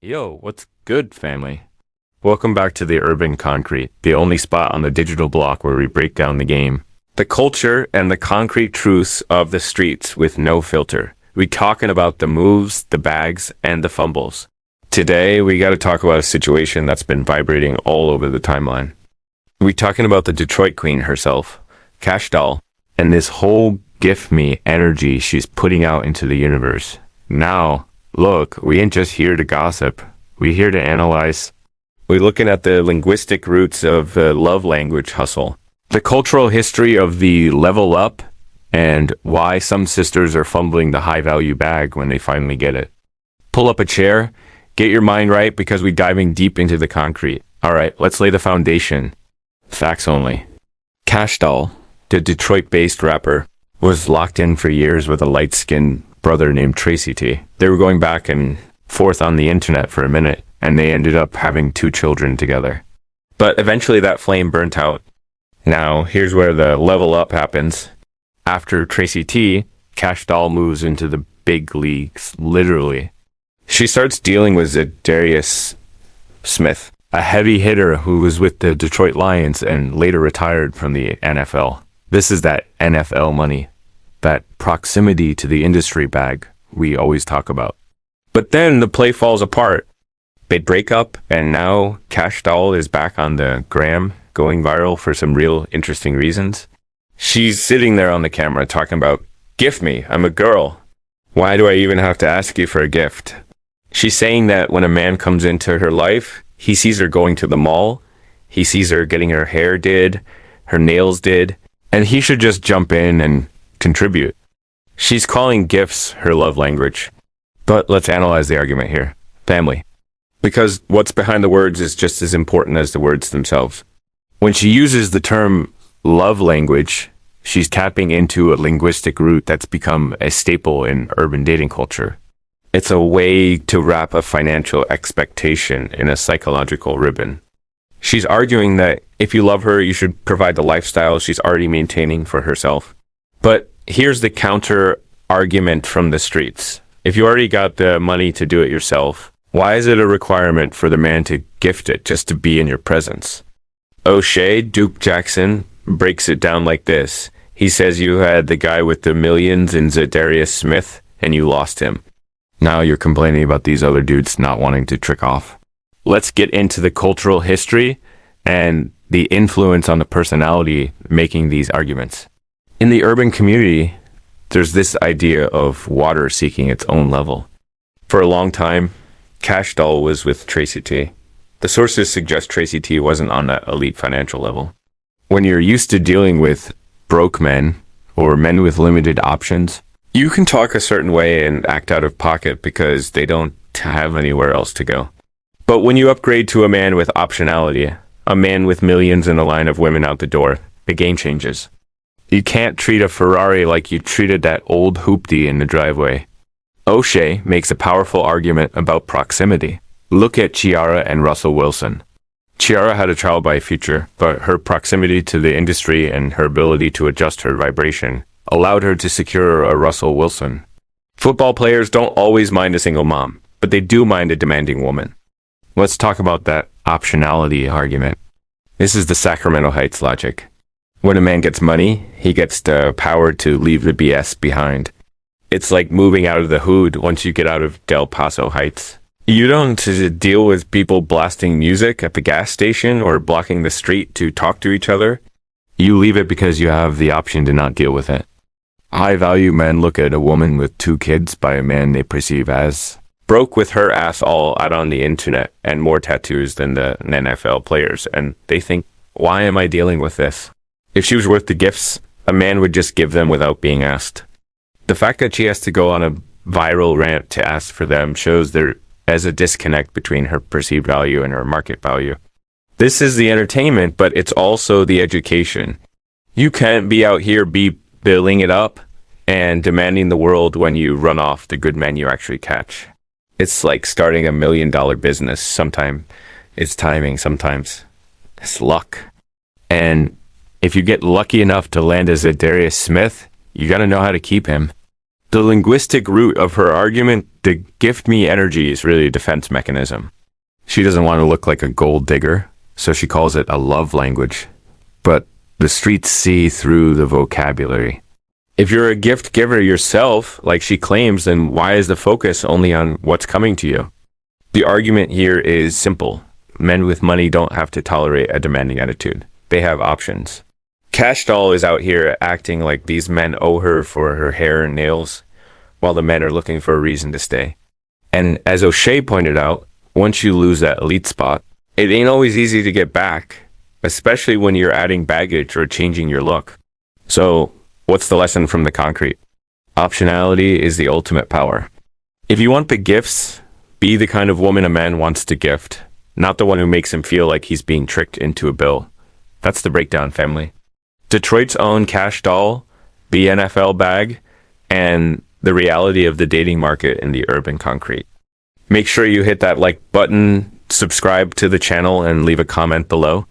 Yo, what's good, family? Welcome back to the Urban Concrete, the only spot on the digital block where we break down the game. The culture and the concrete truths of the streets with no filter. We talking about the moves, the bags, and the fumbles. Today, we got to talk about a situation that's been vibrating all over the timeline. We talking about the Detroit Queen herself, Kash Doll, and this whole gift me energy she's putting out into the universe. Now, look, we ain't just here to gossip. We're here to analyze. We're looking at the linguistic roots of the love language hustle, the cultural history of the level up, and why some sisters are fumbling the high value bag when they finally get it. Pull up a chair, get your mind right because we're diving deep into the concrete. All right, let's lay the foundation. Facts only. Kash Doll, the Detroit-based rapper, was locked in for years with a light-skinned brother named Tracy T. They were going back and forth on the internet for a minute, and they ended up having 2 children together. But eventually that flame burnt out. Now, here's where the level up happens. After Tracy T, Kash Doll moves into the big leagues, literally. She starts dealing with Zadarius Smith, a heavy hitter who was with the Detroit Lions and later retired from the NFL. This is that NFL money, that proximity to the industry bag we always talk about. But then the play falls apart. They break up, and now Kash Doll is back on the gram, going viral for some real interesting reasons. She's sitting there on the camera talking about, "Gift me, I'm a girl. Why do I even have to ask you for a gift?" She's saying that when a man comes into her life, he sees her going to the mall, he sees her getting her hair did, her nails did, and he should just jump in and contribute. She's calling gifts her love language. But let's analyze the argument here. Family. Because what's behind the words is just as important as the words themselves. When she uses the term love language, she's tapping into a linguistic root that's become a staple in urban dating culture. It's a way to wrap a financial expectation in a psychological ribbon. She's arguing that if you love her, you should provide the lifestyle she's already maintaining for herself. But here's the counter argument from the streets. If you already got the money to do it yourself, why is it a requirement for the man to gift it just to be in your presence? O'Shea, Duke Jackson, breaks it down like this. He says you had the guy with the millions in Zadarius Smith and you lost him. Now you're complaining about these other dudes not wanting to trick off. Let's get into the cultural history and the influence on the personality making these arguments. In the urban community, there's this idea of water seeking its own level. For a long time, Kash Doll was with Tracy T. The sources suggest Tracy T wasn't on that elite financial level. When you're used to dealing with broke men or men with limited options, you can talk a certain way and act out of pocket because they don't have anywhere else to go. But when you upgrade to a man with optionality, a man with millions in a line of women out the door, the game changes. You can't treat a Ferrari like you treated that old hoopty in the driveway. O'Shea makes a powerful argument about proximity. Look at Ciara and Russell Wilson. Ciara had a trial by feature, but her proximity to the industry and her ability to adjust her vibration allowed her to secure a Russell Wilson. Football players don't always mind a single mom, but they do mind a demanding woman. Let's talk about that optionality argument. This is the Sacramento Heights logic. When a man gets money, he gets the power to leave the BS behind. It's like moving out of the hood once you get out of Del Paso Heights. You don't deal with people blasting music at the gas station or blocking the street to talk to each other. You leave it because you have the option to not deal with it. High-value men look at a woman with 2 kids by a man they perceive as broke with her ass all out on the internet and more tattoos than the NFL players, and they think, why am I dealing with this? If she was worth the gifts, a man would just give them without being asked. The fact that she has to go on a viral rant to ask for them shows there is a disconnect between her perceived value and her market value. This is the entertainment, but it's also the education. You can't be out here billing it up and demanding the world when you run off the good men you actually catch. It's like starting $1 million business. Sometimes it's timing, sometimes it's luck. And if you get lucky enough to land as a Zadarius Smith, you gotta know how to keep him. The linguistic root of her argument The gift me energy is really a defense mechanism. She doesn't want to look like a gold digger, so she calls it a love language. But the streets see through the vocabulary. If you're a gift giver yourself, like she claims, then why is the focus only on what's coming to you? The argument here is simple. Men with money don't have to tolerate a demanding attitude. They have options. Kash Doll is out here acting like these men owe her for her hair and nails, while the men are looking for a reason to stay. And as O'Shea pointed out, once you lose that elite spot, it ain't always easy to get back, especially when you're adding baggage or changing your look. So, what's the lesson from the concrete? Optionality is the ultimate power. If you want big gifts, be the kind of woman a man wants to gift, not the one who makes him feel like he's being tricked into a bill. That's the breakdown, family. Detroit's own Kash Doll, the NFL bag, and the reality of the dating market in the urban concrete. Make sure you hit that like button, subscribe to the channel, and leave a comment below.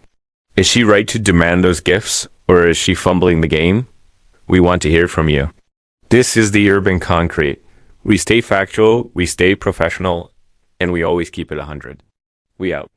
Is she right to demand those gifts, or is she fumbling the game? We want to hear from you. This is the Urban Concrete. We stay factual, we stay professional, and we always keep it 100. We out.